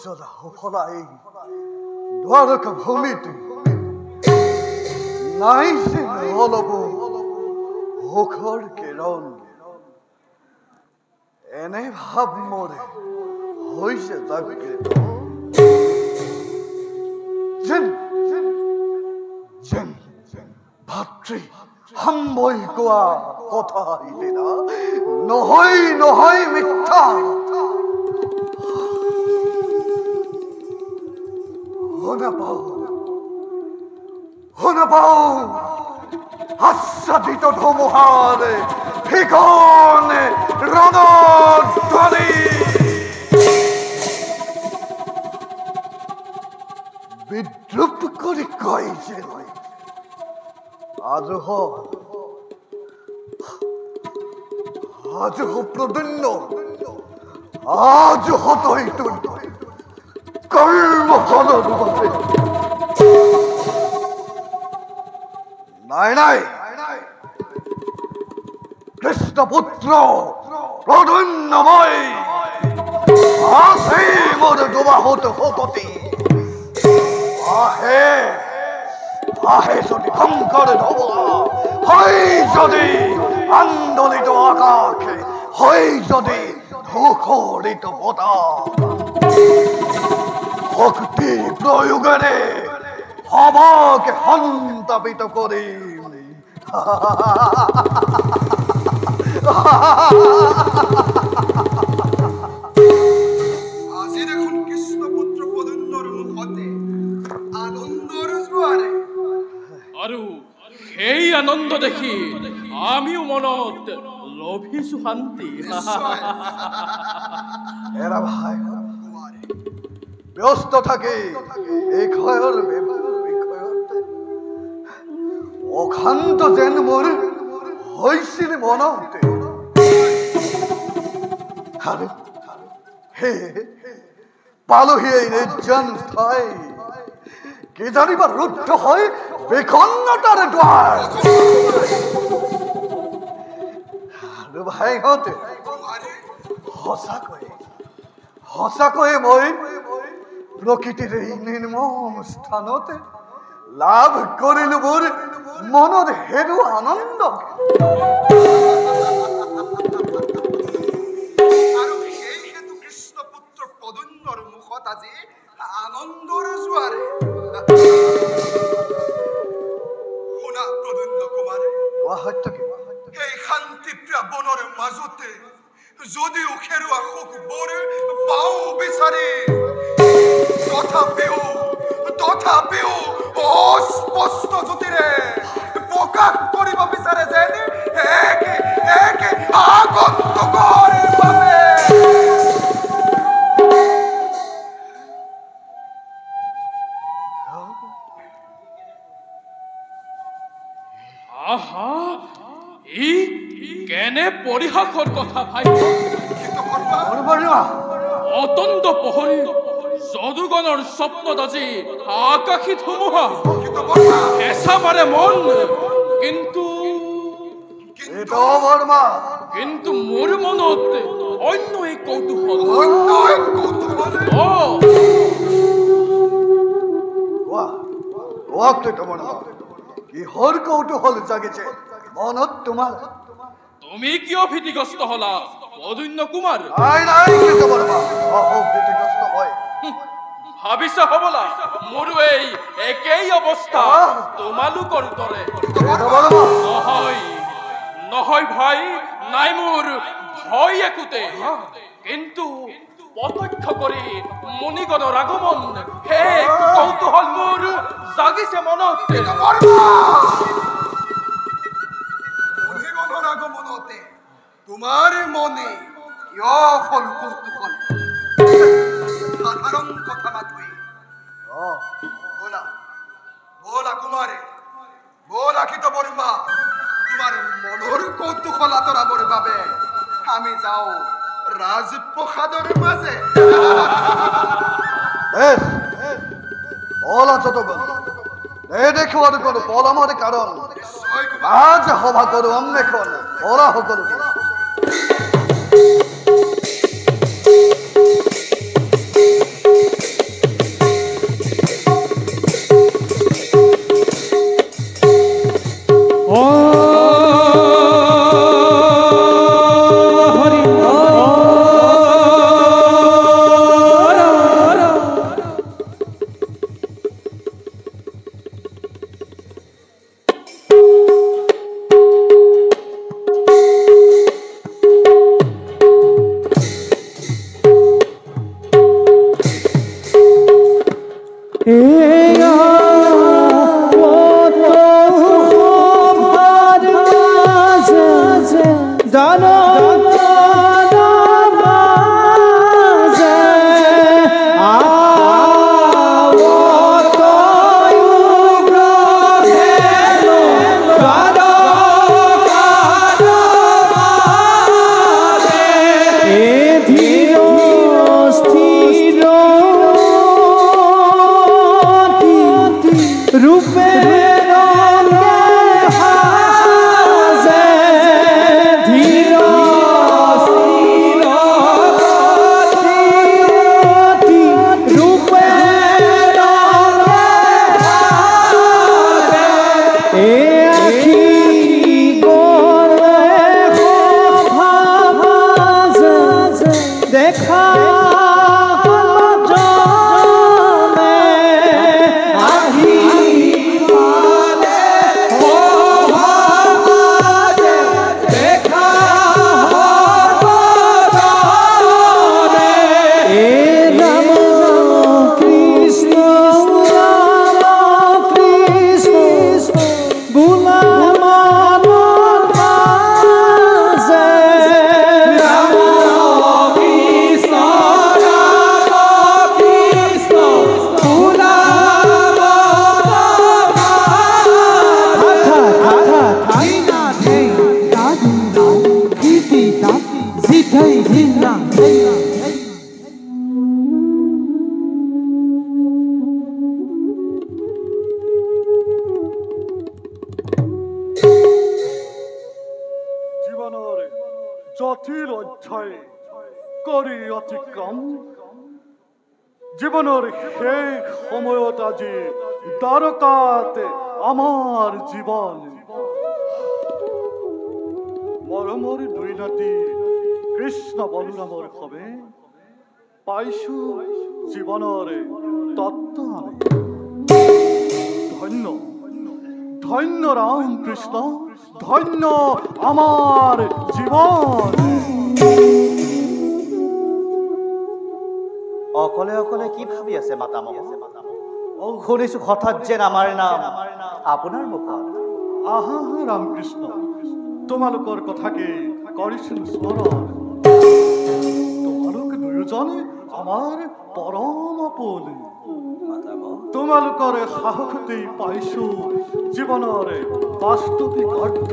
অজৰা হলাই দ্বাৰক ভূমিতে নাই সে হলব মুখৰ কিৰণ এনে ভাব মৰে হইছে জাগৃত যেন যেন ভাতৃ হাম্বই কোৱা কথা আহিলেনা নহয় নহয় মিথ্যা শুনা পাও আচ্ছাদিত ধুমুহাৰ ভিগন ৰণধ্বনি বিদ্রুপ করে কয় যে আজ প্রদন্য আজ হতই কর্ম ফলর নাই নাই কৃষ্ণপুত্র প্রদন্যময় আসে মোর দুবাহুত হকতি আহে আহে যদি কঙ্কর ধোয়া হয় যদি আন্দোলিত আকাশে হয় যদি মুখরিত পতাকা শক্তি প্রয়োগরে হবাকে সন্তাপিত করি আজি দেখোন কৃষ্ণপুত্ৰ প্ৰদন্যৰ মুখতে আনন্দৰ জোৱাৰে আৰু সেই আনন্দ দেখি আমিও মনত লভিছো শান্তি এৰা ভাই ব্যস্ত থাকে এই ক্ষয়ৰ বিষয়তে অখান্ত যেন মোৰ হৈছিল মনতে আৰু হে পালোহি এই নিৰ্জন ঠাই কি জানিবা ৰুদ্ধ হয় বিখন্নতাৰ দ্বাৰ আৰু ভাইহঁতে সঁচাকৈয়ে মই প্ৰকৃতিৰ এই নিৰ্মম স্থানতে লাভ কৰিলো মোৰ মনত হেৰু আনন্দ আৰু সেই হেতু কৃষ্ণপুত্ৰ প্ৰদন্যৰ মুখত আজি আনন্দৰ জোৱাৰে শুনা প্ৰদন্য কুমাৰে কোৱা সত্য কি এই শান্তিপ্ৰিয় বনৰ মাজতে যদিও খেৰুৱা সুখ বৰ পাওঁ বিচাৰি তথাপিও অস্পষ্ট জ্যোতিৰে প্ৰকাশ কৰিব বিচাৰে যেন একে আগন্তুকৰ বাবে আহা ই কেনে পৰিহাসৰ কথা ভাই অতন্ত প্ৰহৰী যদুগণৰ স্বপ্নত আজি আকাশী ধুমুহা হেঁচা মাৰে মন কিন্তু মোৰ মনত অন্য এক কৌতূহল কিহৰ কৌতূহল জাগিছে মনত তোমাৰ তুমি কিয় ভীতিগ্ৰস্ত হলা প্ৰদন্য কুমাৰ ভীতিগ্ৰস্ত হয় ভাবিছা হবলা মোৰো এই একেই অৱস্থা তোমালোকৰ দৰে নহয় ভাই নাই মোৰ ভয় একোতে কিন্তু প্ৰত্যক্ষ কৰি মুনিগণৰ আগমন হে কৌতূহল মোৰ জাগিছে মনত মুনিগণৰ আগমনতে তোমাৰ মনে কিয় হল কৌতূহল সাধাৰণ কথা মাথোই বলা কুমাৰে বলা কিত বৰ্মা তোমাৰ মনৰ কৌতূহল আঁতৰাবৰ বাবে আমি যাওঁ ৰাজপ্ৰসাদৰ মাজে দেখুৱাটো কোনো পলমৰ কাৰণ আজ সভা কৰোঁ অন্বেষণ ওলা সকলো জীবনের শেষ সময়ত আজি দ্বারকাতে আমার জীবন মরমর দুই নাতি কৃষ্ণ বলরামর হবে পাইছো জীবনের তত্ত্ব আমি ধন্য ধন্য রাম কৃষ্ণ ধন্য আমার জীবন। অকলে অকলে কি ভাবি আছে মাতামহ? শুনিছো হঠাৎ যেন আমাৰ নাম আপোনাৰ মুখত। আহা ৰামকৃষ্ণ, তোমালোকৰ কথাকে কৰিছিল স্মৰণ। তোমালোক দুয়োজনে আমাৰ পৰম আপোন। তোমালোকৰ সাহসতেই পাইছো জীৱনৰ বাস্তৱিক অৰ্থ।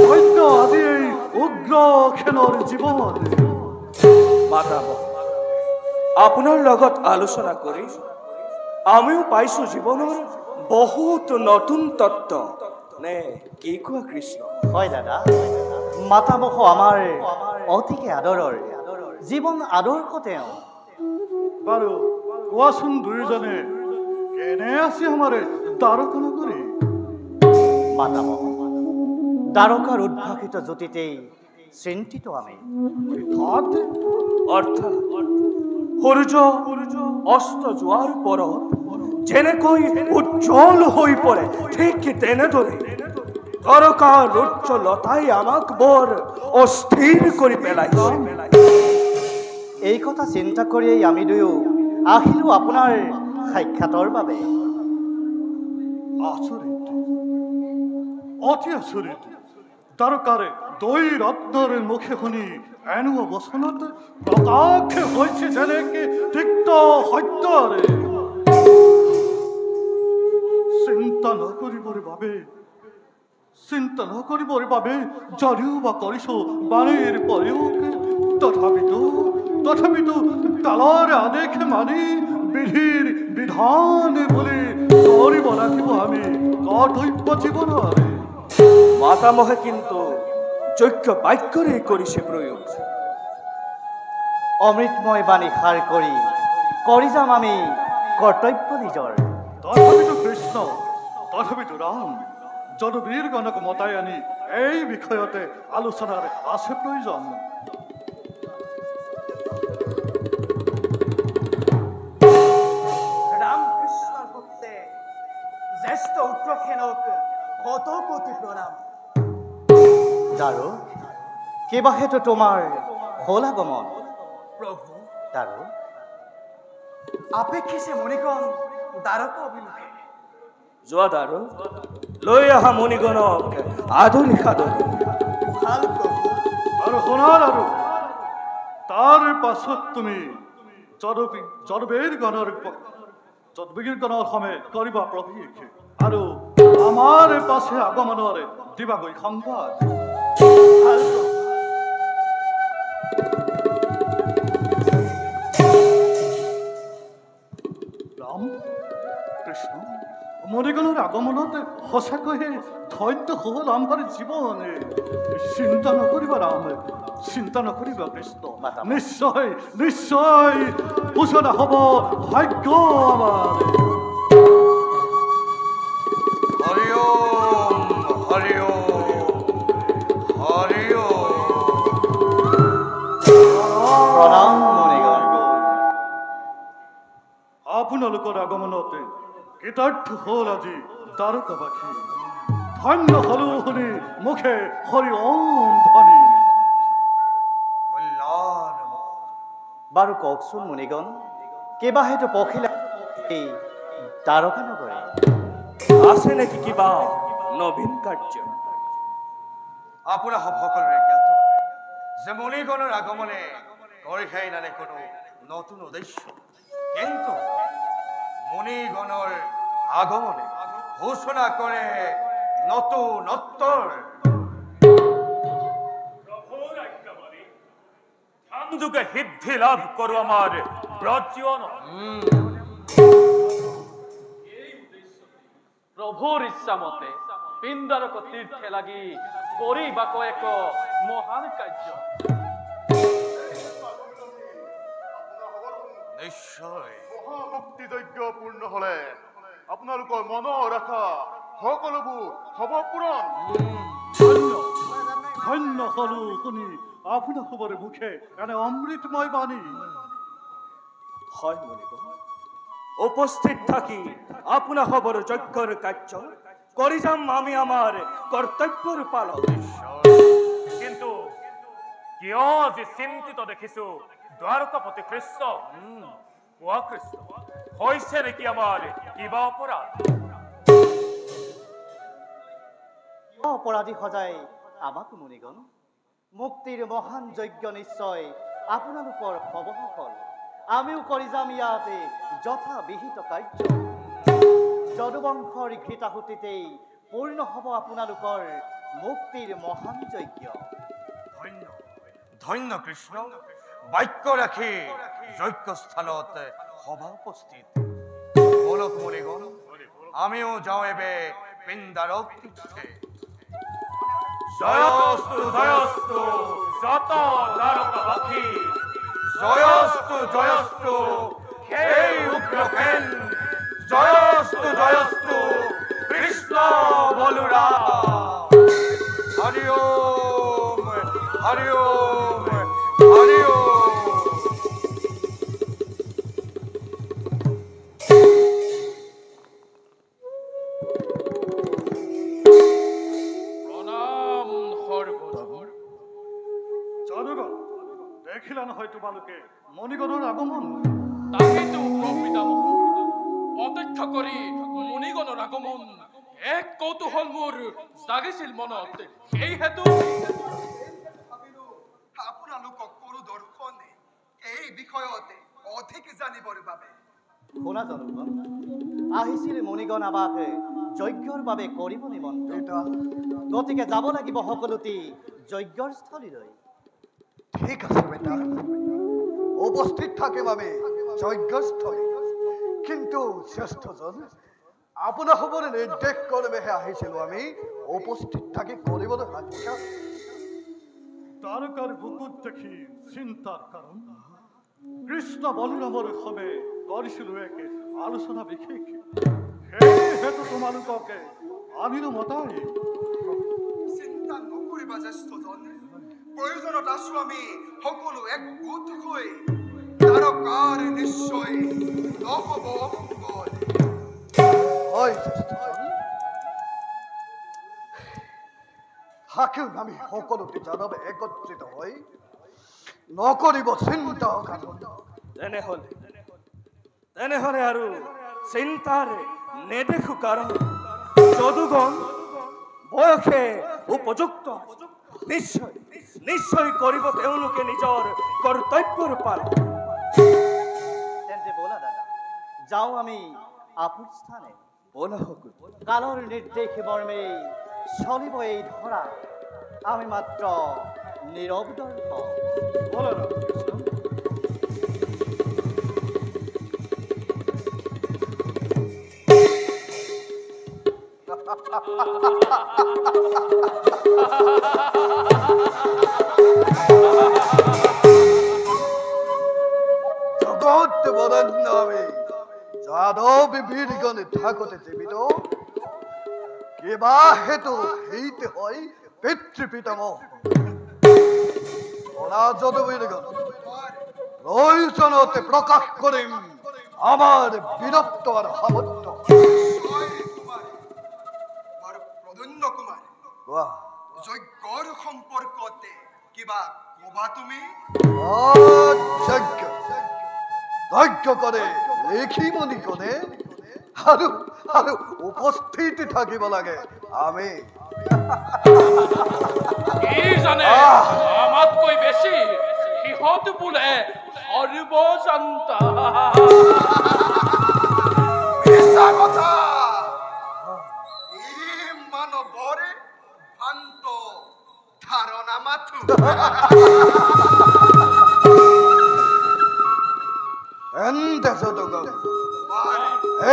ধন্য আজি এই উগ্ৰ ক্ষণৰ জীৱন। মাতামহ, আপোনাৰ লগত আলোচনা কৰি আমিও পাইছো জীৱনৰ বহুত নতুন তত্ত্ব। নে কি কোৱা কৃষ্ণ? হয় দাদা, মাতামহ আমাৰ অতিকে আদৰৰ জীৱন আদৰ্শ তেওঁ। বাৰু কোৱাচোন দুয়োজনে কেনে আছে আমাৰ দ্বাৰকা নগৰী? মাতামহ, দ্বাৰকাৰ উদ্ভাসিত জ্যোতিতেই চিন্তিত আমি। অৰ্থাৎ সূৰ্য অস্ত যোৱাৰ পৰত যেনেকৈ উজ্জ্বল হৈ পৰে, ঠিক তেনেদৰে দ্বাৰকাৰ উজ্জ্বলতাই আমাক বৰ অস্থিৰ কৰি পেলাইছে। এই কথা চিন্তা কৰিয়েই আমি দুয়ো আহিলো আপোনাৰ সাক্ষাতৰ বাবে। আচৰিত, অতি আচৰিত। দ্বাৰকাৰে দুই ৰত্নৰ মুখে শুনি এনে বচনত প্ৰকাশ হৈছে যেনেকে তিক্ত সত্যৰে। চিন্তা নকৰিবৰ বাবে যদিও বা কৰিছো বাণীৰ প্ৰয়োগ, তথাপিতো কালৰ আদেশে মানি বিধিৰ বিধান বুলি কৰিব লাগিব আমি কৰ্তব্য জীৱনৰ। মাতামহে কিন্তু যোগ্য বাক্যৰে কৰিছে প্ৰয়োগ। অমৃতময় বাণী সাৰ কৰি যাম আমি কৰ্তব্য নিজৰ। তথাপিতো কৃষ্ণ, তথাপিতো ৰাম, যদুবীৰগণক মতাই আনি এই বিষয়তে আলোচনাৰ আছে প্ৰয়োজন। ৰামকৃষ্ণৰ ভক্তে জ্যেষ্ঠ উত্তৰখেনক কত কোটি প্ৰণাম। দাৰু, কিবা হেতু তোমাৰ হল আগমন? প্ৰভু, দাৰু, আপেক্ষিছে মণিকণ দ্বাৰকা অভিমুখে। যোৱা দ্বাৰো লৈ অহা মুনিগণক আদৰি সাদৰি। ভাল প্ৰভু। আৰু শুনাৰ আৰু তাৰ পাছত তুমি জনবীৰ গণৰ সমে কৰিবা প্ৰভীক্ষে আৰু আমাৰ পাছে আগমনৰ দিবাগৈ সংবাদ। ভাল প্ৰভু। ৰাম কৃষ্ণ মুনিগণৰ আগমনত সঁচাকৈয়ে ধন্য হ'ল আমাৰ জীৱনে। চিন্তা নকৰিবা ৰাম, চিন্তা নকৰিবা কৃষ্ণ, নিশ্চয় নিশ্চয় সূচনা হ'ব ভাগ্য আমাৰ। হৰি ওম হৰি ওম হৰি ওম। প্ৰণাম মুনিগণ। আপোনালোকৰ আগমনতে কৃতাৰ্থ হ'ল আজি দ্বাৰকাবাসী। ধন্য হলো শুনি মুখে হৰি ওম ধ্বনি। কল্যাণ বাৰু কওকচোন মুনিগণ, কিবা হেতু পখিলা এই দ্বাৰকা নগৰে? আছে নেকি কিবা নবীন কাৰ্য? আপোনাৰ সকলোৰে জ্ঞাত যে মুনিগণৰ আগমনে কৰিষাই নানে কোনো নতুন উদ্দেশ্য, কিন্তু মুনিগণৰ আগমনে ঘোষণা কৰে নতুনত্বৰ। যুগে সিদ্ধি লাভ কৰো আমাৰ ব্ৰজীবন। প্ৰভুৰ ইচ্ছা মতে পিণ্ডাৰক তীৰ্থে লাগি কৰিবাক এক মহান কাৰ্য। নিশ্চয় মহাভক্তি যজ্ঞ পূৰ্ণ হলে আপোনালোকৰ মনৰ আশা সকলোবোৰ হ'ব পূৰণ। ধন্য হলো শুনি আপোনাৰ খবৰে মুখে এনে অমৃতময় বাণী। হয় মুনিগণ, উপস্থিত থাকি আপোনা খবৰ যজ্ঞৰ কাৰ্য কৰি যাম আমি আমাৰ কৰ্তব্যৰ পালন। কিন্তু কিয় আজি চিন্তিত দেখিছো দ্বাৰকাপতি কৃষ্ণ? কোৱা কৃষ্ণ, হৈছে নেকি আমাৰ কিবা অপৰাধ? অপৰাধী সজাই আমাক মুনিগণ? মুক্তিৰ মহান যজ্ঞ নিশ্চয় আপোনালোকৰ হ'ব সফল। আমিও কৰি যাম ইয়াতে যথা বিহিত কাৰ্য। যদুবংশৰ ঘৃতাহুতিতেই পূৰ্ণ হ'ব আপোনালোকৰ মুক্তিৰ মহান যজ্ঞ। ধন্য ধন্য কৃষ্ণ, বাক্য ৰাখি যজ্ঞ স্থানত সভা উপস্থিত। বলক মুনিগণ, আমিও যাওঁ এবে পিণ্ডাৰক তীৰ্থে। জয়স্তু জয়স্তু যত দ্বাৰকাবাসী, জয়স্তু জয়স্তু সেই উগ্ৰসেন, জয়স্তু জয়স্তু কৃষ্ণ বলৰাম। হৰি ওম হৰি ওম হৰি ওম। প্ৰণাম সৰ্বধৰ্মৰ। জনগণ, দেখিলা নহয় তোমালোকে মণিগণৰ আগমন? তাকেতো পিতামহ, প্ৰত্যক্ষ কৰি মুনিগণৰ আগমন এক কৌতূহল মোৰ জাগিছিল মনত। সেই হেতু আপোনালোকক কৰো দৰ্শনে এই বিষয়ত অধিক জানিবৰ বাবে। শুনা জনগণ, আহিছিল মুনিগণ আমাক যজ্ঞৰ বাবে কৰিব নিমন্ত্ৰণ। গতিকে যাব লাগিব সকলোটি যজ্ঞৰ স্থলীলৈ। ঠিক আছে বেটা, উপস্থিত থাকিম আমি যজ্ঞস্থলী। কিন্তু শ্ৰেষ্ঠজন, আপোনাৰ খবৰে নিৰ্দেশ কৰিবহে আহিছিলো আমি, উপস্থিত থাকি কৰিবলৈ সাক্ষা। দ্বাৰকাৰ বুকুত দেখি চিন্তাৰ কাৰণ কৃষ্ণ বলৰামৰ সবে কৰিছিলো একে আলোচনা বিশেষ। সেই হেতু তোমালোককে আনিলো মতাই। চিন্তা নকৰিবা জ্যেষ্ঠজন, প্ৰয়োজনত আছো আমি সকলো একগোট হৈ। দ্বাৰকাৰ নিশ্চয় নহব অমংগল। হয় জ্যেষ্ঠজন, থাকিম আমি সকলোতে যাদৱ একত্ৰিত হৈ নকৰিব চিন্তা। তেনেহলে আৰু চিন্তাৰ নেদেখু কাৰণ যদুগণ বয়সে উপযুক্ত নিশ্চয় নিশ্চয় কৰিব তেওঁলোকে নিজৰ কৰ্তব্যৰ পালন। তেন্তে বলা দাদা, যাও আমি আপুৰ স্থানে। বলা হকুল। কালৰ নিৰ্দেশ মৰ্মে চলিব এই ধৰা, আমি মাত্ৰ নীৰৱ দৰ্শক। বলো ৰামকৃষ্ণ। জগৎ বৰেণ্য আমি যাদৱ বীরগণে থাকতে জীবিত, কিবা হেতু হইতে হয় পিতৃপিতামহ। ওরা যদুবীরগণ প্রয়োজনতে প্রকাশ করিম আমার বীরত্ব আর সামর্থ্য। প্রদন্য কুমার, বাহ, যজ্ঞৰ সম্পৰ্কতে কিবা কবা তুমি? যজ্ঞ যজ্ঞ কৰে লেখিমণি কোনে আৰু আৰু উপস্থিত থাকিব লাগে আমি। কি জানে আমাতকৈ বেছি সিহঁত বোলে সৰ্বজান্তা। মিছা কথা। এই মানৱৰে ভ্ৰান্ত ধাৰণা মাথো।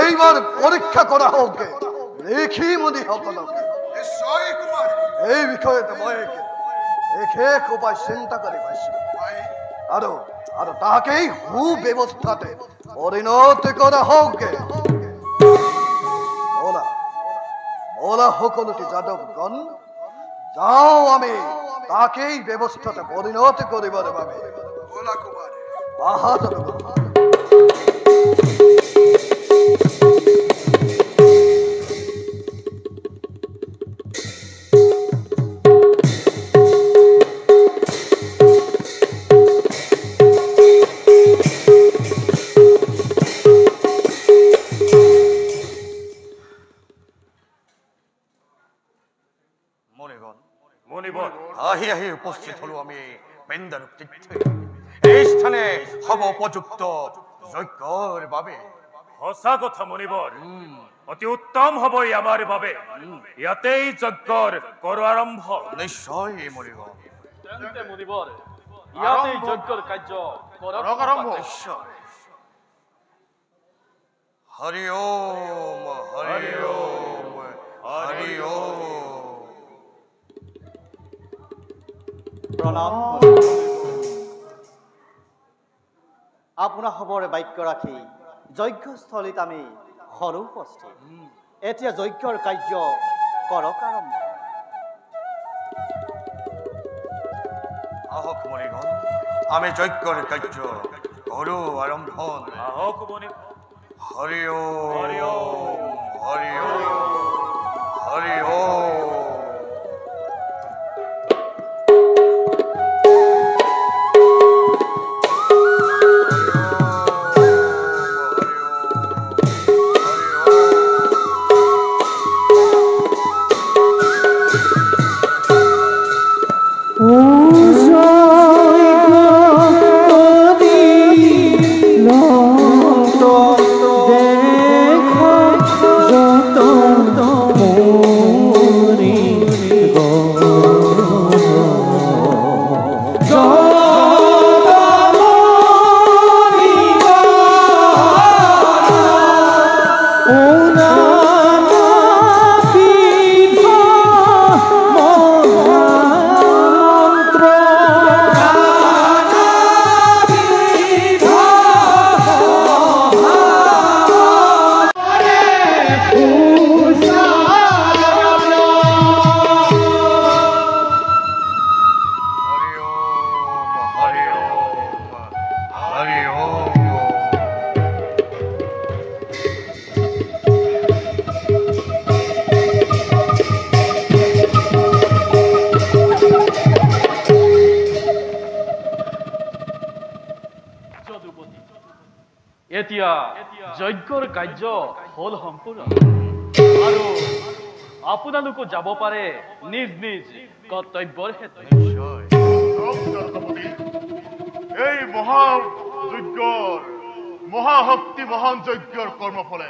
এইবাৰ পৰীক্ষা কৰা হোক লেখিমণি সকলকে। নিশ্চয় কুমাৰ। এই বিষয়তে মই এক উপায় চিন্তা কৰি পাইছো, আৰু আৰু তাকেই সুব্যৱস্থাতে পৰিণত কৰা হোক। বলা বলা সকলোটি যাদৱগণ, যাও আমি তাকেই ব্যৱস্থাতে পৰিণত কৰিবৰ বাবে। বলা কুমাৰ। আহা যাদৱগণ। আহি আহি উপস্থিত হলো আমি পেন্দাৰ তীৰ্থে। এই স্থানে হব উপযুক্ত যজ্ঞৰ বাবে। সঁচা কথা মণিবৰ, অতি উত্তম হবই আমাৰ বাবে। ইয়াতেই যজ্ঞৰ কৰ আৰম্ভ। নিশ্চয় মণিবৰ। তেন্তে মুনিবৰ, ইয়াতেই যজ্ঞৰ কাৰ্য কৰক আৰম্ভ। নিশ্চয়। হৰি ওম হৰি ওম হৰি ওম। প্ৰণাম। আপোনাৰ খবৰে বাক্য ৰাখি যজ্ঞস্থলীত আমি সৰু উপস্থিত। এতিয়া যজ্ঞৰ কাৰ্য কৰক আৰম্ভ। আহক মণিগণ, আমি যজ্ঞৰ কাৰ্য কৰো আৰম্ভণ। আহক মণি। হৰি ওম হৰি ওম হৰি ওম হৰি ওম। দেখা যত যজ্ঞৰ কাৰ্য হল সম্পূৰ্ণ আৰু আপোনালোকো যাব পাৰে নিজ নিজ কৰ্তব্যৰ ক্ষেত্ৰত এই মহাযজ্ঞৰ মহাশক্তি মহান যজ্ঞৰ কৰ্মফলে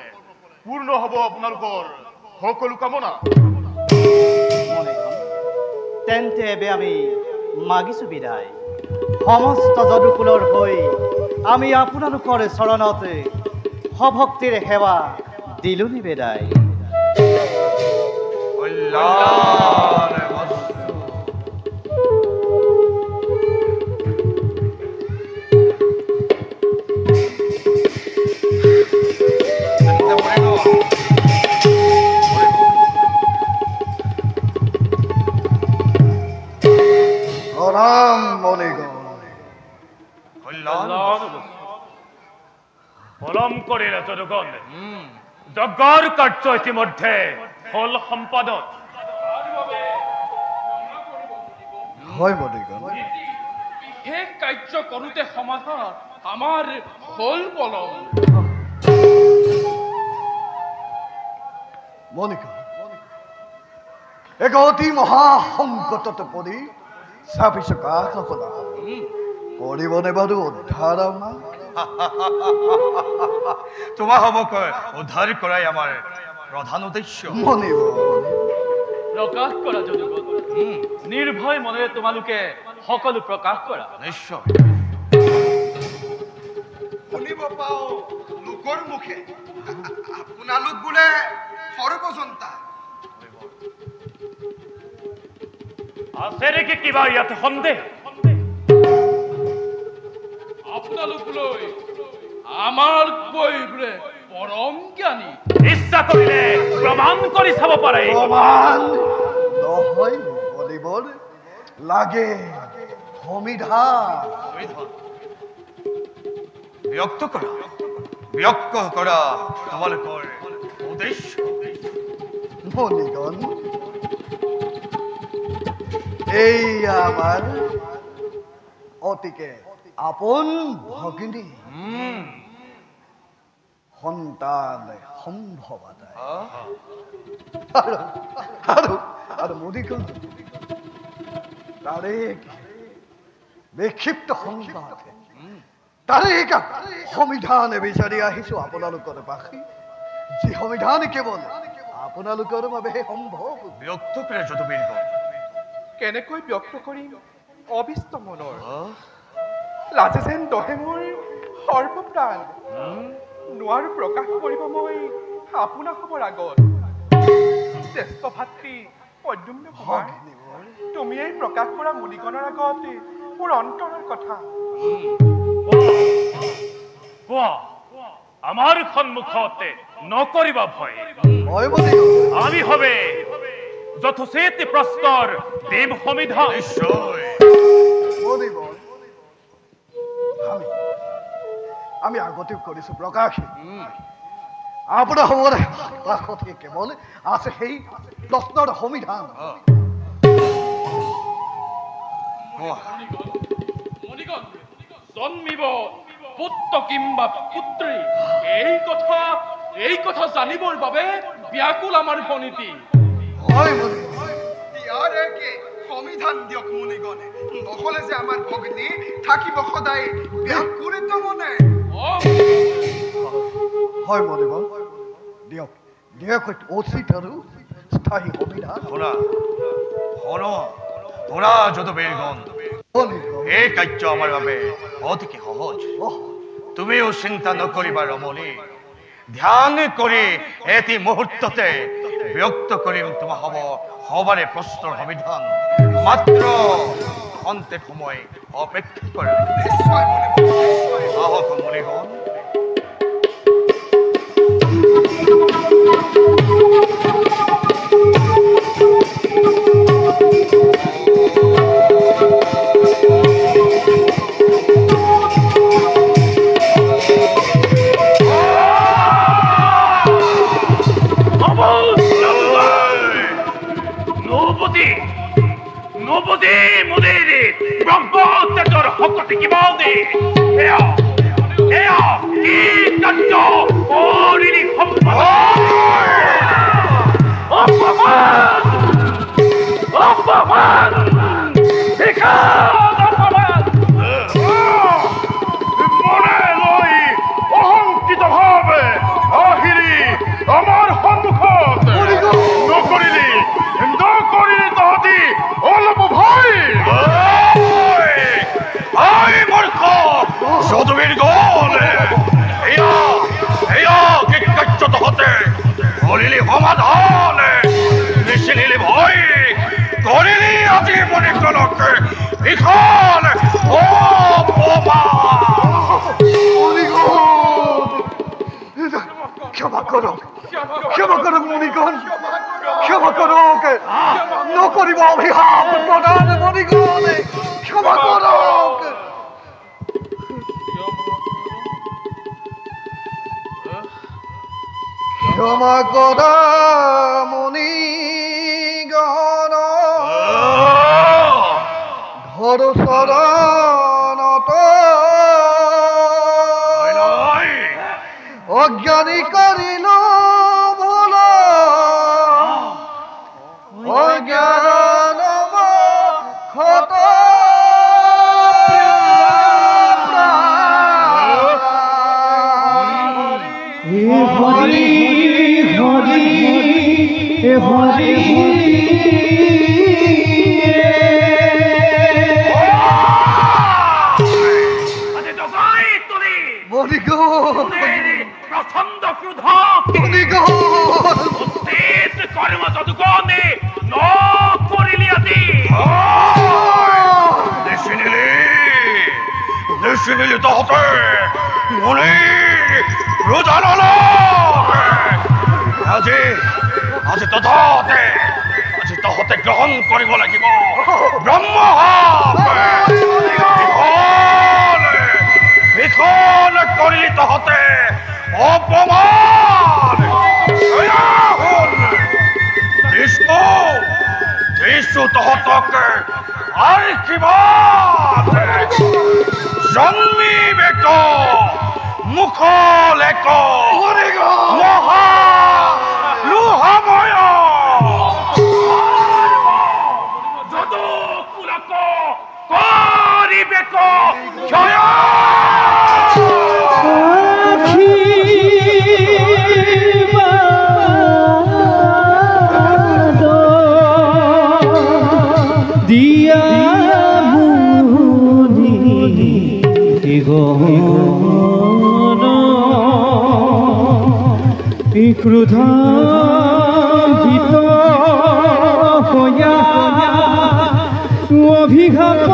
পূৰ্ণ হ'ব আপোনালোকৰ সকলো কামনা তেন্তে এবে আমি মাগিছো বিদায় সমস্ত যদুকুলৰ হৈ আমি আপোনালোকৰ চৰণত সভক্তিৰ সেৱা দিলো নিবেদায় পলম কৰিলে যদুগণ যজ্ঞৰ কাৰ্য ইতিমধ্যে হল সম্পাদন হয় মণিগণ সেই কাৰ্য কৰোঁতে সমাধান আমাৰ হল পলম মণিগণ এক অতি মহা সংকটত পৰি চাপিছো কাষ নকলা কৰিবনে বাৰু উদ্ধাৰ আমাৰ তোমাৰ হবক উদ্ধাৰ কৰাই আমাৰ প্ৰধান উদ্দেশ্য প্ৰকাশ কৰা যদুগণ নিৰ্ভয় মনেৰে তোমালোকে সকলো প্ৰকাশ কৰা নিশ্চয় শুনিব পাওঁ লোকৰ মুখে আপোনালোক বোলে সৰ্বজন্তা আছে নেকি কিবা ইয়াতে সন্দেহ আপোনালোকলৈ আমাৰ কৈ বোলে পৰম জ্ঞানী ইচ্ছা কৰিলে প্ৰমাণ কৰি চাব পাৰে প্ৰমাণ নহয় বলিবৰ লাগে সমিধান ব্যক্ত কৰা তোমালোকৰ উদ্দেশ্য মণিগণ এই আমাৰ অতিকে আপোন ভগিনী সন্তান সম্ভৱ আৰু মণিগণ তাৰে বিক্ষিপ্ত সংবাদ তাৰে সমিধানে বিচাৰি আহিছো আপোনালোকৰ পাখি যি সমিধান কেৱল আপোনালোকৰ বাবেহে সম্ভৱ ব্যক্ত কৰে যদুবীৰ কেনেকৈ ব্যক্ত কৰিম অবিষ্ট মনৰ লাজে যেন দহে মোৰ সৰ্বপ্ৰাণ নোৱাৰো প্ৰকাশ কৰিব মই আপোনাৰ খবৰ আগত জ্যেষ্ঠ ভাতৃ পদ্যুম্ন কুমাৰ তুমিয়েই প্ৰকাশ কৰা মুনিগণৰ আগত মোৰ অন্তৰৰ কথা আমাৰ সন্মুখতে নকৰিবা ভয় আমি হবে যথোচিত প্ৰস্তৰ দেৱ সমিধান আমি আগতেও কৰিছো প্ৰকাশ আপোনাৰ খবৰ কাষতে কেৱল আছে সেই প্ৰশ্নৰ সমিধান জন্মিব পুত্ৰ কিম্বা পুত্ৰী এই কথা জানিবৰ বাবে ব্যাকুল আমাৰ ভনীতি ইয়াৰ একে সমিধান দিয়ক মুনিগণে নহলে যে আমাৰ ভগ্নী থাকিব সদায় ব্যাকুলিত মনে হয় মণিগণ দিয়ক উচিত আৰু স্থায়ী সমিধান শুনা যদুবীৰগণ এই কাৰ্য আমাৰ বাবে অতিকে সহজ তুমিও চিন্তা নকৰিবা ৰমণী ধ্যান কৰি এটি মুহূৰ্ততে ব্যক্ত কৰিম তোমাৰ হ'ব সবাৰে প্ৰশ্নৰ সমিধান মাত্ৰ অন্তে সময় অপেক্ষা কৰা আহক মণিগণ নবদে মুদেৰে ব্ৰহ্মত্যাগৰ শক্তি কিবা দে এয়া ক্ষমা করো মণিগণ, ক্ষমা করো, নকরিব অভিশাপ প্রদান মণিগণ, ক্ষমা করো। ক্ষমা করা মণিগণ, ঘর শরণত অজ্ঞানী করিল ভুল, অজ্ঞান ক্ষত হরি হরি হরি প্রচন্ড ক্রোধ কর্ম যদুগণে ন করিলি আজি নিশিনিলি তহতে মনে রোজান আজি আজি তহতে গ্রহণ করিব লাগিব ব্রহ্ম বিখন করিলি তহতে অপমান দিছো তহতকে আর কিবা জন্মিবে মুখ লেক মহা লুহাময় যদু কুলক করিবে ক্ষয় দিয়া মুনি গহন ক্রোধান্বিত হইয়া অভিঘাত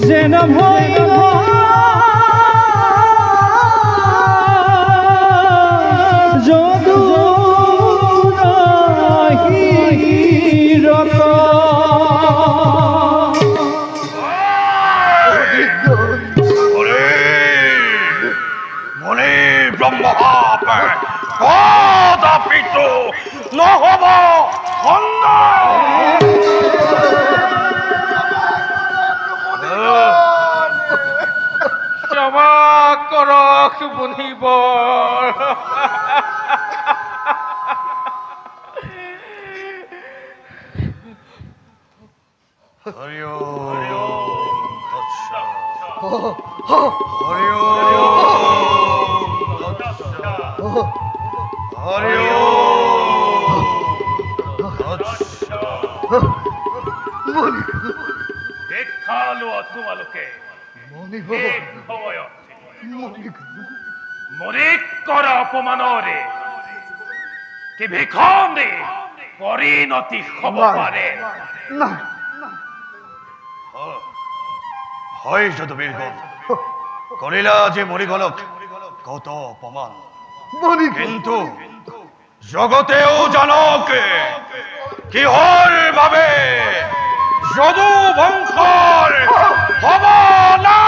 যেন ভয় যদু মনে ব্রহ্মপাপ কদাপিত নহব খণ্ড ক্ষমা কৰক মুনিবৰ হৰি দেখালো তোমালোকে মনে কৰা অপমানৰে কি ভিখনে পৰিণতি হ'ব পাৰে হয় যদুবীরগণ করিলা যে মরিগণক কত অপমান কিন্তু জগতেও জানক কিহর ভাবে যদু বংশর হব না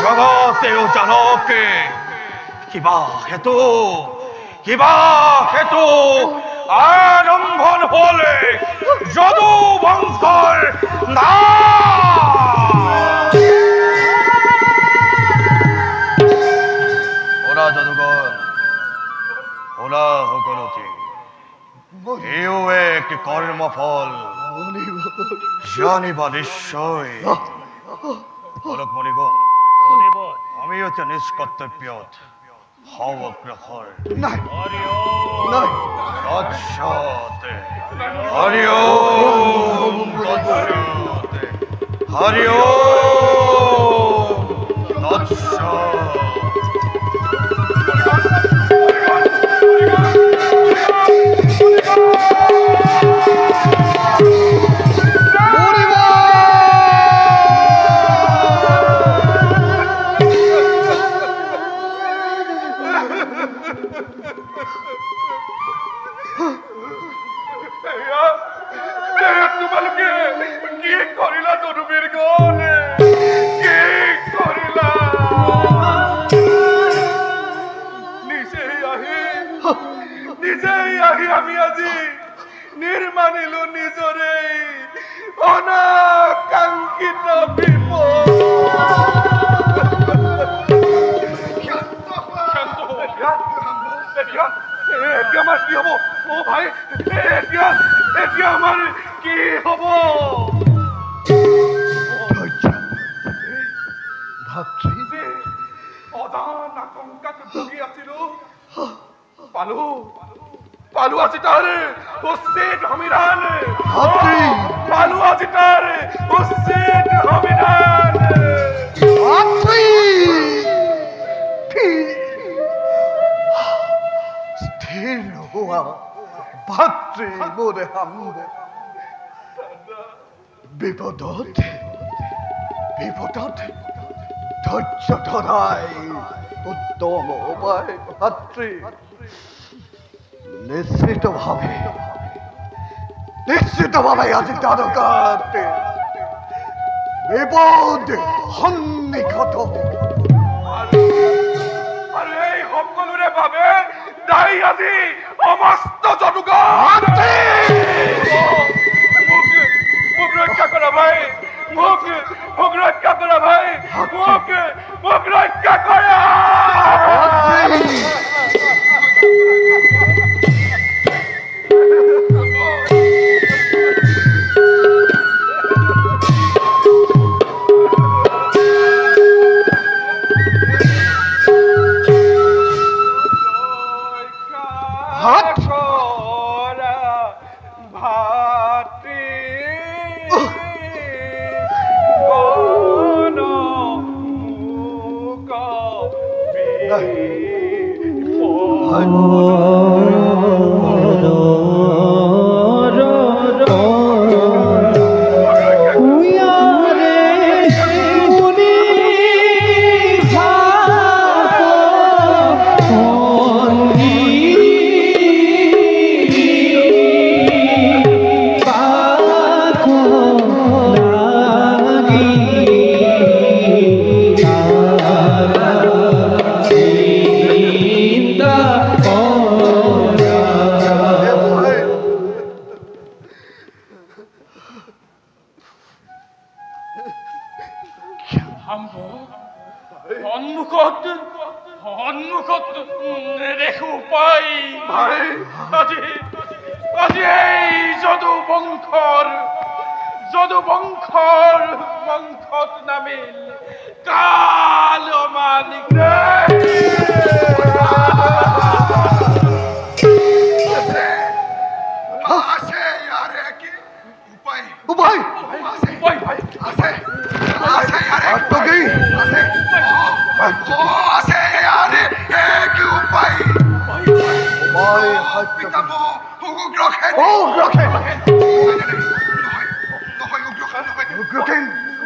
জগতেও জানক কিবা হেতু আরম্ভন হলে যদু বংশর না ওরা যদুগণ ওরা সকলকে এও এক কর্মফল জানিবা নিশ্চয় অলক মণিগণ আমি হচ্ছে নিষ্কর্তব্যত হও অগ্রসর তৎসৎ হরি ওম তৎসৎ হরি ওম তৎসৎ গ'ল কি কৰিলা নিজেই আহি আমি আজি নিৰ্মাণিলো নিজৰে অনাকাংক্ষিত বিপদ এতিয়া আমাৰ কি হব অ ভাই এতিয়া আমাৰ কি হব অজান আশংকাত ভুগি আছিলো পালো আজি তাৰ উচিত সমিধান পালো আজি তাৰ উচিত সমিধান স্থিৰ হোৱা ভাতৃ মোৰে বিপদত ধৈৰ্য ধৰাই উত্তম উপায় ভাতৃ নিশ্চিতভাৱে আজি তাৰকাত বিপদ সন্নিকট আৰু এই সকলোৰে বাবে দায়ী আজি সমস্ত জনগণ মোক ৰক্ষা কৰা ভাই মোক ৰক্ষা কৰা ভাই মোক ৰক্ষা কৰা বংশত নামিল কাল মালিক আছে ইয়াৰে কি উপায় আছে ইয়াৰে কি উপায়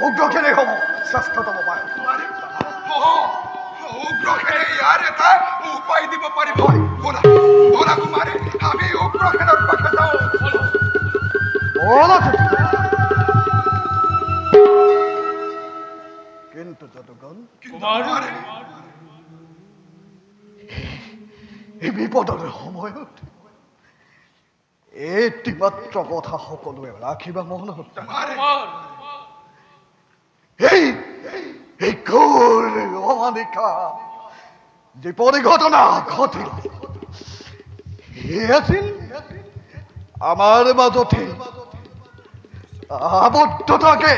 উগ্ৰখেনেই হ'ব শ্ৰেষ্ঠতম উপায় উগ্ৰখেনে ইয়াৰ এটা উপায় দিব পাৰিব বলা কুমাৰী আমি উগ্ৰখেনৰ পাশে যাওঁ কিন্তু যদুগণ এই বিপদৰ সময়ত এটি মাত্ৰ কথা সকলোৱে ৰাখিবা মনত এই ঘোৰ অমানিকা যে পৰিঘটনা ঘটিল আছিল আমাৰ মাজতে আবদ্ধ থাকে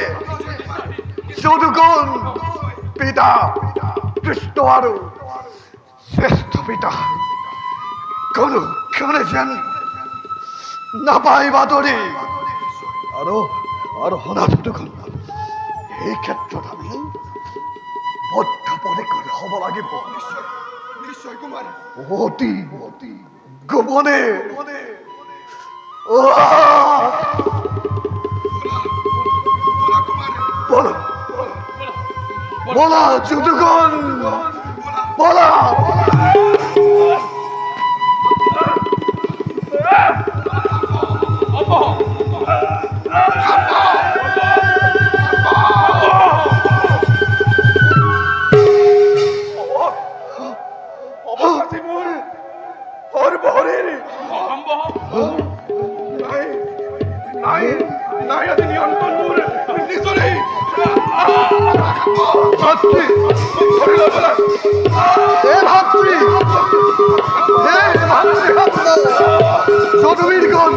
যদুগণ পিতা কৃষ্ণ আৰু শ্ৰেষ্ঠ পিতা কোনো ক্ষণে যেন নাপাই বাতৰি আৰু শুনা যদুগণ এই ক্ষেত্ৰত আমি বদ্ধপৰিকৰ হ'ব লাগিব নিশ্চয় কুমাৰ অতি গোপনে বলা যদুগণ বলা Come on! ভাতৃ হে ভাতৃ যদুবীরগণ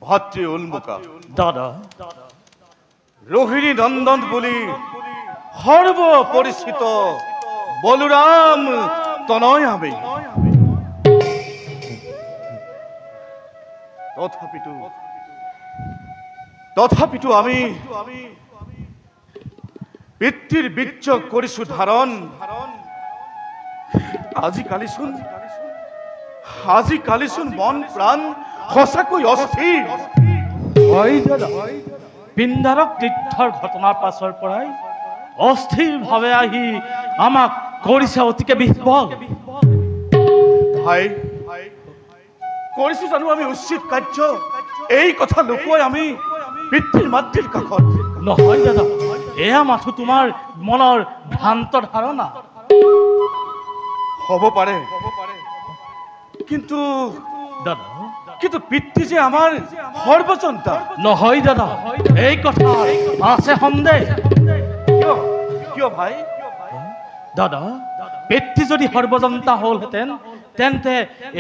ভাতৃ উন্মুকা দাদা রোহিণী নন্দন বলি সর্ব পরিচিত বলরাম তনয় আমি তথাপিতো আমি পিতৃৰ বীৰ্য কৰিছো ধাৰণ আজিকালিচোন মন প্ৰাণ সঁচাকৈ অস্থিৰ হয় দাদা পিণ্ডাৰক তীৰ্থৰ ঘটনাৰ পাছৰ পৰাই অস্থিৰভাৱে আহি আমাক কৰিছে অতিকে বিহ্বল। ভাই কৰিছো জানো আমি উচিত কাৰ্য? এই কথা লুকুৱাই আমি পিতৃ মাতৃৰ কাষত? নহয় দাদা, এয়া মাথো তোমাৰ মনৰ ভ্ৰান্ত ধাৰণা। হ'ব পাৰে, কিন্তু দাদা পিতৃ যে আমাৰ সৰ্বজন্তা। নহয় দাদা, এই কথা আছে সন্দেহ। কিয় ভাই? দাদা, পিতৃ যদি সৰ্বজন্তা হলহেঁতেন তেন্তে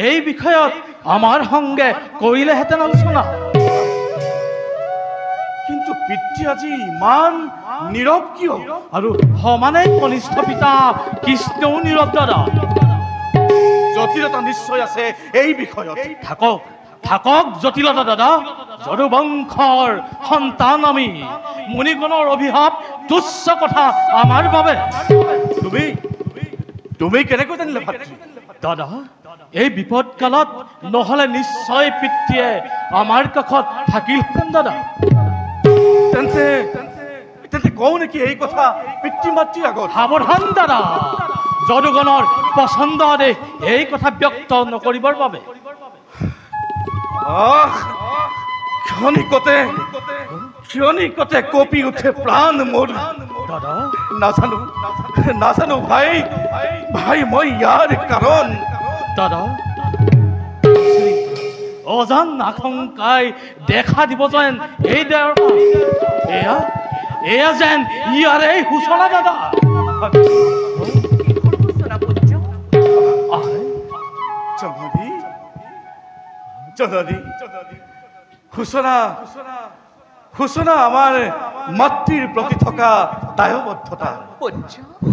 এই বিষয়ত আমাৰ সংগে কৰিলেহেঁতেন আলোচনা। কিন্তু পিতৃ আজি ইমান নীৰৱ কিয়? আৰু সমানে কনিষ্ঠ পিতা কৃষ্ণও নীৰৱ দাদা। জটিলতা নিশ্চয় আছে এই বিষয়ত। থাকক জটিলতা দাদা। যদুবংশৰ সন্তান আমি, মুনিগণৰ অভিশাপ তুচ্ছ কথা আমাৰ বাবে। তুমি কেনেকৈ জানিলা ভাতৃ? দাদা, এই বিপদ কালত নহলে নিশ্চয় পিতৃয়ে আমাৰ কাষত থাকিলহেঁতেন দাদা। তেন্তে কওঁ নেকি এই কথা পিতৃ মাতৃৰ আগত? সাৱধান দাদা, যদুগণৰ পচন্দ আদেশ এই কথা ব্যক্ত নকৰিবৰ বাবে। ক্ষণিকতে কঁপি উঠে প্ৰাণ মোৰ। দাদা নাজানো ভাই মই ইয়াৰ কাৰণ। দাদা, অজান আশংকাই দেখা দিব যেন এই এয়া যেন ইয়াৰে সূচনা দাদা। সূচনা আমাৰ মাতৃৰ প্ৰতি থকা দায়বদ্ধতা।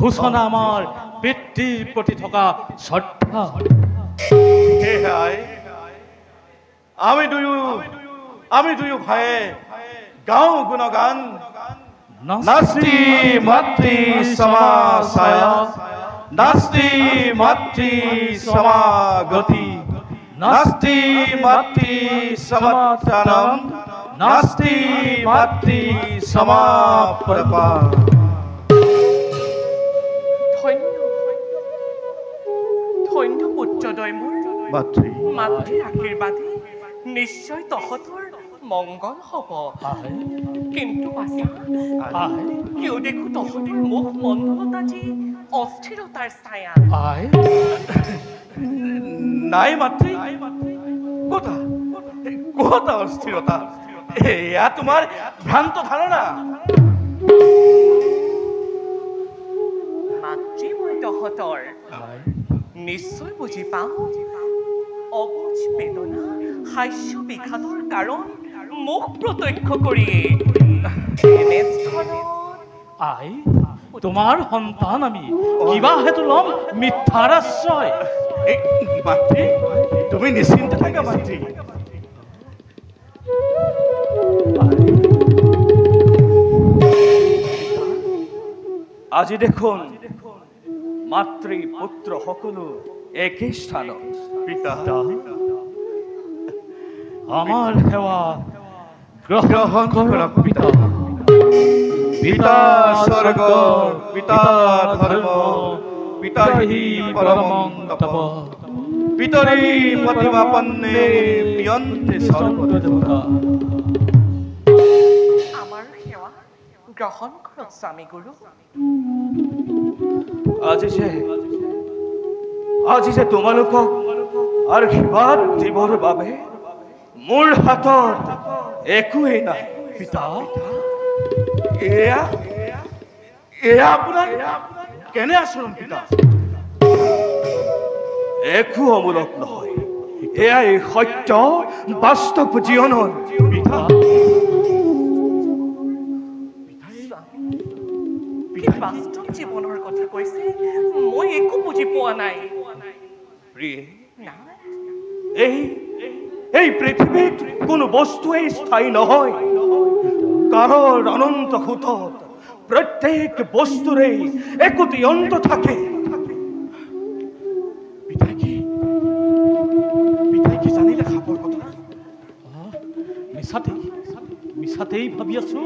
সূচনা আমাৰ পিতৃৰ প্ৰতি থকা শ্ৰদ্ধা। সেয়াই আমি দুয়ো ভাইয়ে গাওঁ গুণগান। নাস্তি মাতৃ সমা ছায়া, নাস্তি মাতৃ সমা গতি, নাস্তি মাতৃ সমাত্রাণম, নাস্তি মাতৃ সমা প্রপা। ধন্য পুত্ৰদয় মোৰ। মাতৃ মাতৃৰ আশীৰ্বাদে নিশ্চয় তহঁতৰ মংগল হ'ব। কিন্তু কিয় দেখো তহঁতে মুখ মণ্ডলত আজি অস্থিৰতাৰ ছায়া। নাই মাতৃ, কতা অস্থিৰতা? এয়া তোমাৰ ভ্ৰান্ত ধাৰণা। মাতৃ মই তহঁতৰ নিশ্চয় বুজি পাওঁ। অবুজ বেদনা হাস্য বিষাদৰ কাৰণ মুখ প্ৰত্যক্ষ কৰিয়ে তোমাৰ সন্তান আমি, কিবা হেতু ল'ম মিথ্যাৰ আশ্ৰয়। মাতৃ তুমি নিশ্চিন্ত থাকা মাতৃ। আজি দেখোন মাতৃ পুত্ৰ সকলো একেই স্থানত। পিতা আমাৰ সেৱা গ্ৰহণ কৰা পিতা। পিতা স্বৰ্গ, পিতা ধৰ্ম, পিতা হি পৰমং তপ, পিতৰি প্ৰতিমাপন্নে পিয়ন্তে সৰ্বদেৱতা। আমাৰ সেৱা গ্ৰহণ কৰক স্বামী গুৰু। আজি যে তোমালোকক আশীৰ্বাদ দিবৰ বাবে মোৰ হাতত একোৱেই নাই পিতা। এয়া আপোনাৰ কেনে আচৰণ পিতা? একো অমূলক নহয়, এয়াই সত্য বাস্তৱ জীৱনৰ পিতা। বাস্তৱ জীৱনৰ কথা কৈছে, মই একো বুজি পোৱা নাই। এই পৃথিৱীত কোনো বস্তুৱেই স্থায়ী নহয়। কালৰ অনন্ত সুতত প্ৰত্যেক বস্তুৰে একোটি অন্ত থাকে। পিতাই কি জানিলে খাবৰ কথা? মিছাতেই ভাবি আছো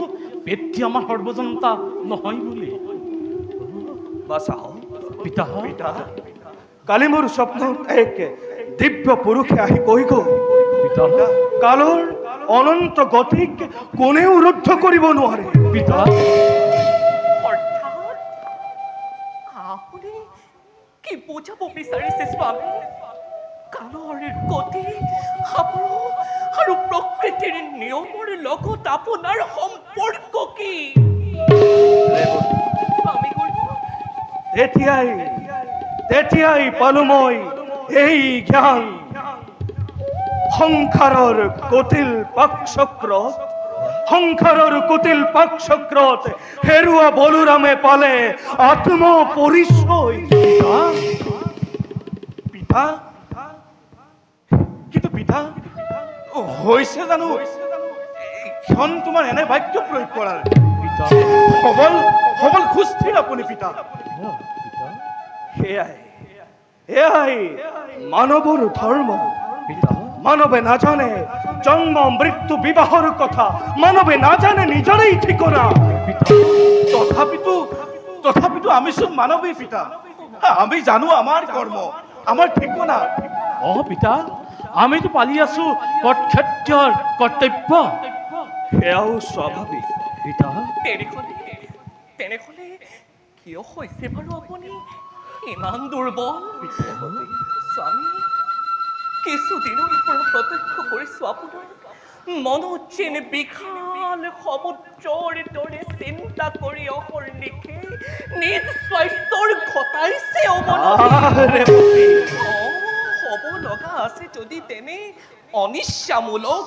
পিতৃ আমাৰ সৰ্বজন্তা নহয় বুলি। বাচাও পিতা পিতা কালি মোৰ স্বপ্নত এক দিব্য পুৰুষে আহি কৈ গ'ল পিতা কালৰ অনন্ত গতিক কোনেও ৰুদ্ধ কৰিব নোৱাৰে পিতা অৰ্থাৎ আপুনি কি বুজাব বিচাৰিছে স্বামী কালৰ গতি আৰু প্ৰকৃতিৰ নিয়মৰ লগত আপোনাৰ সম্পৰ্ক কি তেতিয়াই পালো মই এই জ্ঞান সংসাৰৰ কুটিল পাকচক্ৰত হেৰুৱা বলোৰামে পালে আত্ম পৰিচয় পিতা কিন্তু পিতা হৈছে জানো ক্ষণ তোমাৰ এনে বাক্য প্ৰয়োগ কৰাৰ সবল সুস্থিৰ আপুনি পিতা এয়াই মানৱৰ ধৰ্ম মানৱে নাজানে জন্ম মৃত্যু বিবাহৰ কথা মানৱে নাজানে নিজৰেই ঠিকনা তথাপিতো আমি চোন মানৱেই পিতা আমি জানো আমাৰ কৰ্ম আমাৰ ঠিকনা পিতা আমিতো পালি আছো ক্ষত্ৰিয়ৰ কৰ্তব্য সেয়াও স্বাভাৱিক পিতা তেনেহলে কিয় হৈছে বাৰু আপুনি ইমান দুৰ্বল স্বামী কিছুদিনৰ পৰা প্ৰত্যক্ষ কৰিছো আপোনাৰ মনত যেন বিশাল সমুদ্ৰৰ দৰে চিন্তা কৰি অহৰ্নিশে নিজ স্বাস্থ্যৰ ঘটাইছে হ'ব লগা আছে যদি তেনে অনিচ্ছামূলক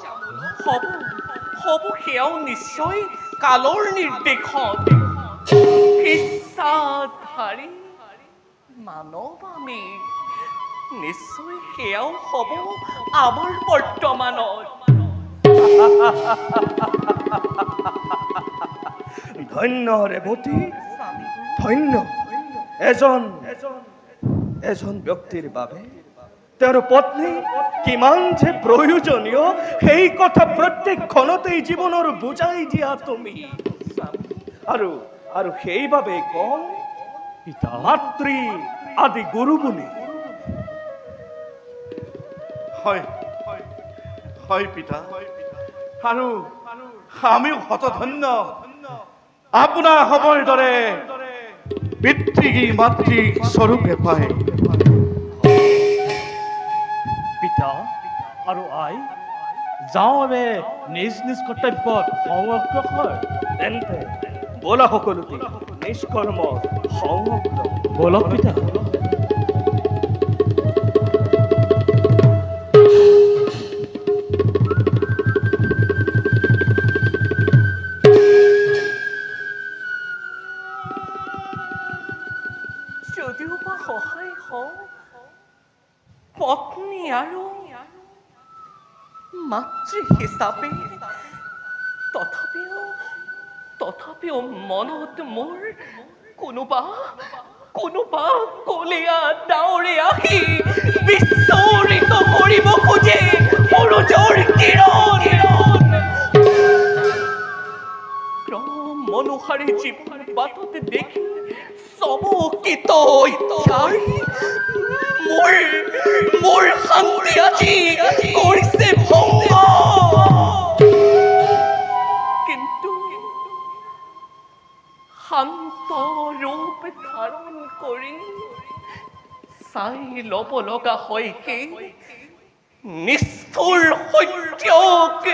হ'ব সেয়াও নিশ্চয় কালৰ নিৰ্দেশত ইচ্ছাধাৰী মানৱ আমি নিশ্চয় সেয়াও হ'ব আমাৰ বৰ্তমানত ধন্য ৰেৱতী ধন্য এজন ব্যক্তিৰ বাবে তেওঁৰ পত্নী কিমান যে প্ৰয়োজনীয় সেই কথা প্ৰত্যেক ক্ষণতেই জীৱনৰ বুজাই দিয়া তুমি আৰু সেইবাবে কওঁ মাতৃ আদি গুৰু বুলি হয় পিতা আৰু আমিও হতধন্য আপোনাৰ হবৰ দৰে পিতৃ মাতৃ স্বৰূপে পায় পিতা আৰু আই যাওঁ আমি নিজ কৰ্তব্যত সংগ্ৰহ তেন্তে বলা সকলোকে নিষ্কৰ্ম সংগ্ৰহ বলক পিতা যদিও বা সহায় হওঁ পত্নী আৰু মাতৃ হিচাপে তথাপিও মনত মোৰ কোনোবা কলীয়া ডাৱৰে আহি বিস্ফোৰিত কৰিব খোজে সূৰ্যৰ কিৰণ ক্ৰম অনুসাৰে জীৱন বাটত দেখি চমকিত মোৰ শান্তি আজি কৰিছে ভংগ কিন্তু শান্ত ৰূপ ধাৰণ কৰি চাই ল'ব লগা হয় সেই নিষ্ঠুৰ সত্যক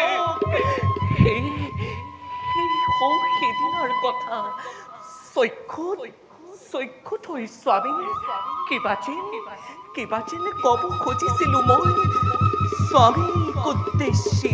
সেইদিনাৰ কথা চক্ষুত হৈ স্বামী কিবা যেন ক'ব খুজিছিলো মই স্বামীক উদ্দেশ্যে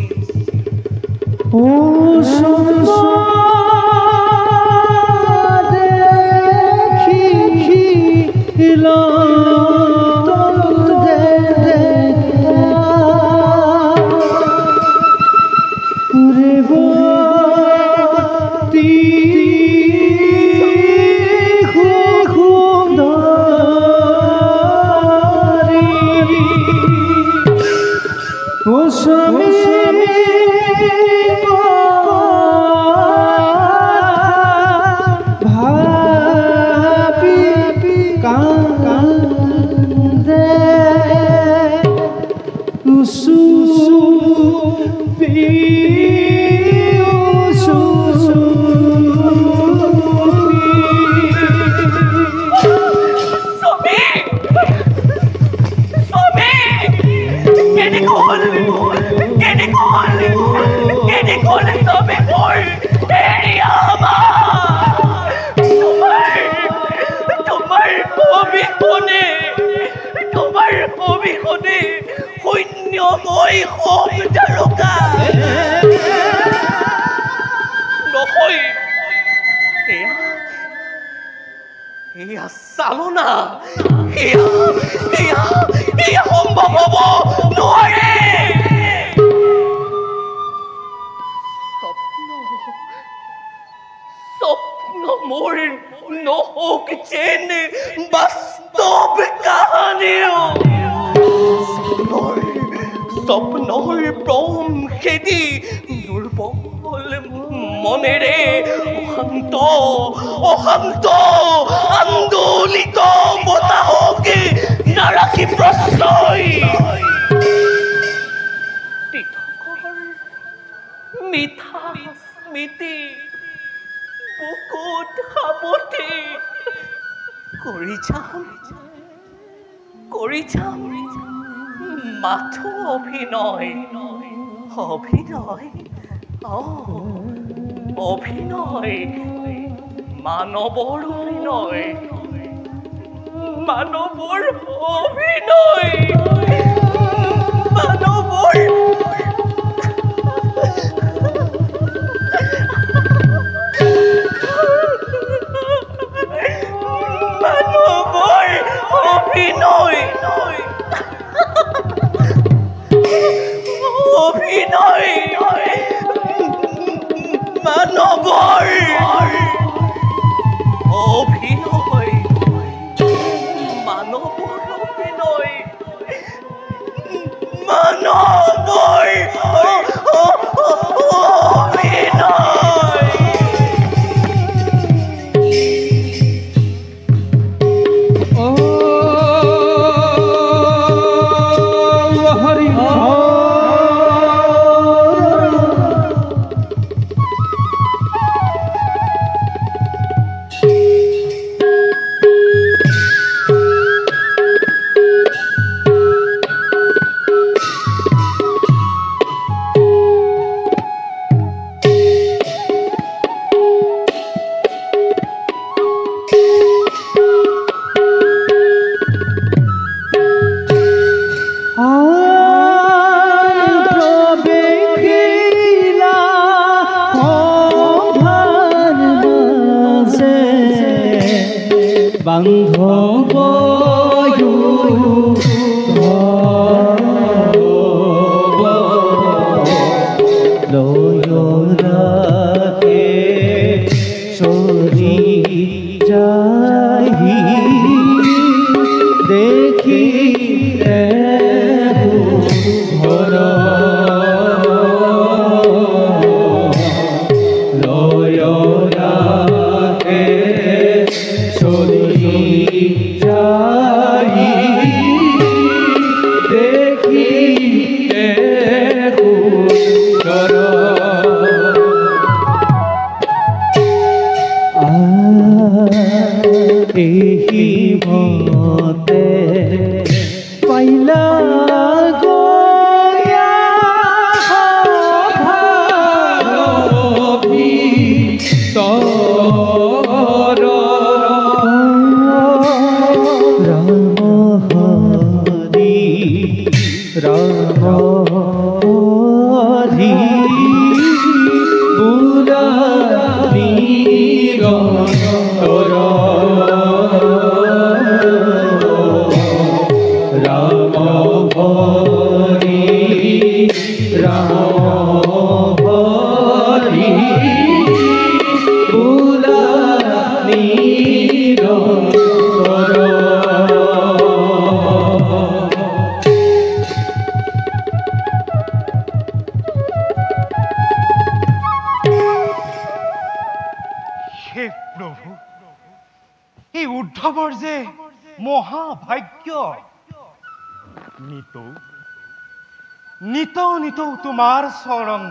নিত নিত তোমাৰ চৰণ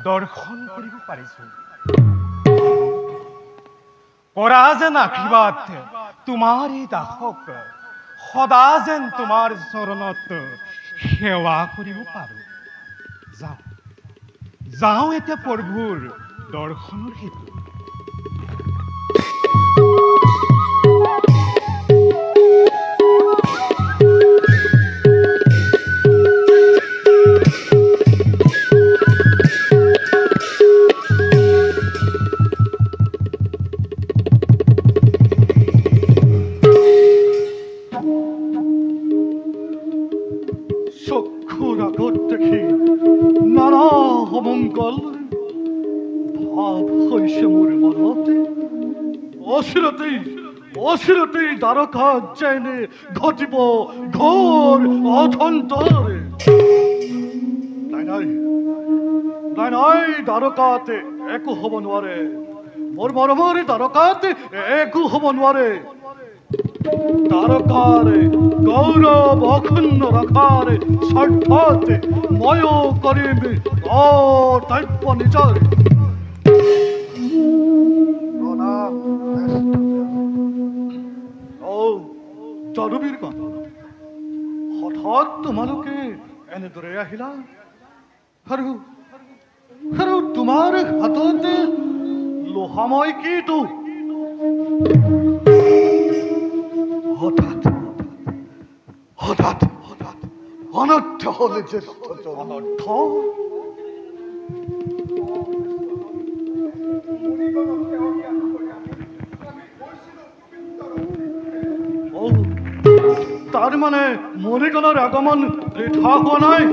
দৰ্শন কৰিব পাৰিছো। কৰা যেন আশীৰ্বাদ তোমাৰে দাসক সদা যেন তোমাৰ চৰণত সেৱা কৰিব পাৰো। যাওঁ এতিয়া প্ৰভুৰ দৰ্শনৰ হেতু। চক্ষুৰ আগত দেখি নানা অমংগল ভাৱ হৈছে মোৰ মনতে। অচিৰতেই দ্বাৰকা যেনে ঘটিব ঘোৰ অথন্তৰে। নাই দ্বাৰকাতে একো হ'ব নোৱাৰে, মোৰ মৰমৰ দ্বাৰকাতে একো হ'ব নোৱাৰে। দ্বাৰকাৰে গৌৰৱ অক্ষুণ্ণ ৰখাৰে স্বাৰ্থতে ময়ো কৰিম কৰ্তব্য নিজৰ। যাদুবীৰগণ, হঠাৎ তোমালোকে এনেদৰে আহিলা আৰু তোমাৰ হাততে লোহাময় কিটো? হঠাৎ অনৰ্থ হলে যে অনৰ্থ? তাৰ মানে মণিগণৰ আগমন বৃথা হোৱা নাই?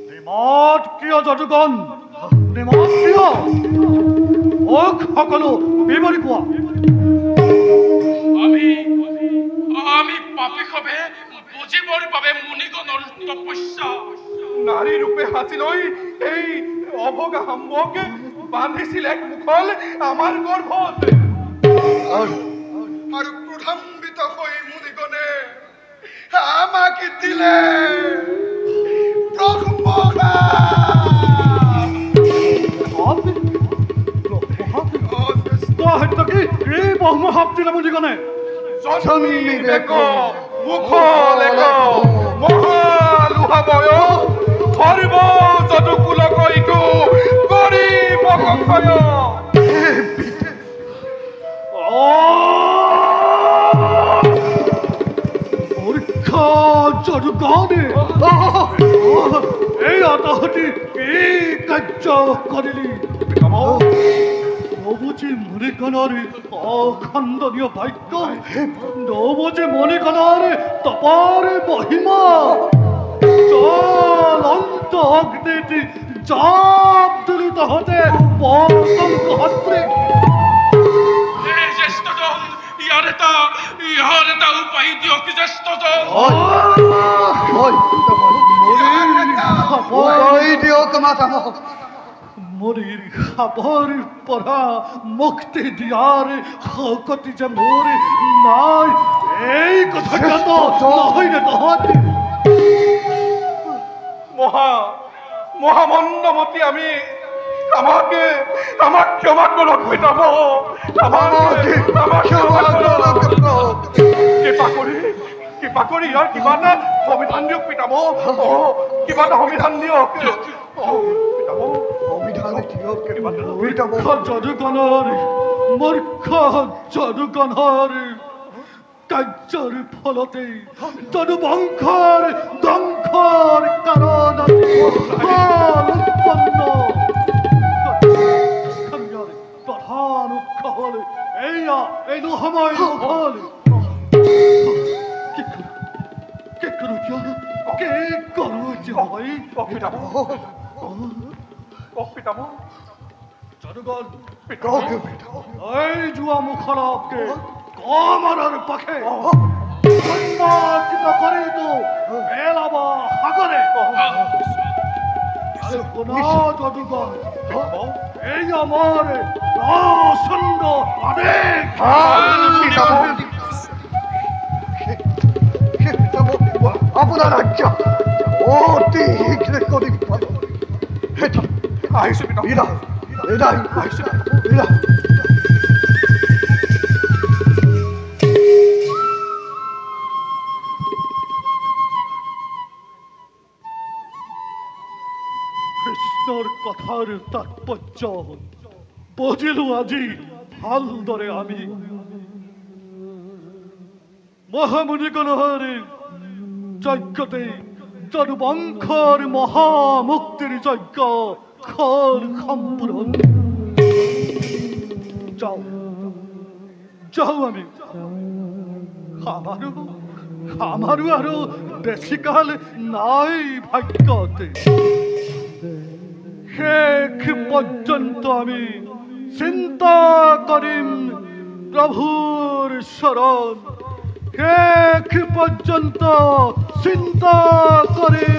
নিমত কিয় যাদুগণ, নিমত কিয়? সকলো বিৱৰি কোৱা। আমি পাপী সবে বুজিবৰ বাবে মুনিগণৰ তপস্যা। নাৰী ৰূপে সাজি লৈ এই অভগা হাম্বকে বান্ধিছিল এক মুখল আমাৰ গৰ্ভত। আৰু ক্ৰোধান্বিত হৈ মুনিগণে আমাক দিলে ব্ৰহ্মশাপ দিলে মুনিগণে? মহালোহাময় সৰ্ব যদুকুলক ইটো কৰিব ক্ষয়। যাদুগণে এয়া তহঁতি কি কাৰ্য কৰিলি? নবুজি মুনিগণৰ অখণ্ডনীয় ভাগ্য, নবুজি মুনিগণৰ তপৰ মহিমা। জ্বলন্ত অগ্নিত জাপ দিলি তহঁতে পতংগহস্ত্ৰী। জ্যেষ্ঠজন, ইয়াৰ এটা উপায় দিয়ক জ্যেষ্ঠজন। মুনিৰ খাবৰ পৰা মুক্তি দিয়াৰ শক্তি যে মোৰ নাই, এই কথাটো নহয় নে তহঁতি? মহামণ্ডমতী আমি আমাক ক্ষমা কৰক পিতাম। কৃপা কৰি ইয়াৰ কিবা এটা সংবিধান দিয়ক পিতাম। কিবা এটা সংবিধান দিয়ক মূৰ্খ যাদুগণৰ কাৰ্যৰ ফলতে যদুবংশৰ ধ্বংসৰ কাৰণ উৎপন্ন। প্ৰধান উৎস হল এয়া এই সময় হল। কি কৰো যাদুগণ? এই যোৱা মুখলকে কমাৰৰ পাখে কৰিতো পেলাব সাগৰে। যাদুগণ, এই আমাৰ প্ৰচণ্ড আদেশ। আপোনাৰ ৰাজ্য এটাই কৃষ্ণৰ কথাৰ তাৎপৰ্য বুজিলো আজি ভালদৰে আমি মহামুনিগণৰ যজ্ঞতে যদুবংশৰ মহামুক্তিৰ যজ্ঞ খৰ সম্পূৰ্ণ যাও আমি আমাৰো আৰু বেছিকাল নাই ভাগ্যতে শেষ পৰ্যন্ত আমি চিন্তা কৰিম প্ৰভুৰ শৰণ শেষ পৰ্যন্ত চিন্তা কৰিম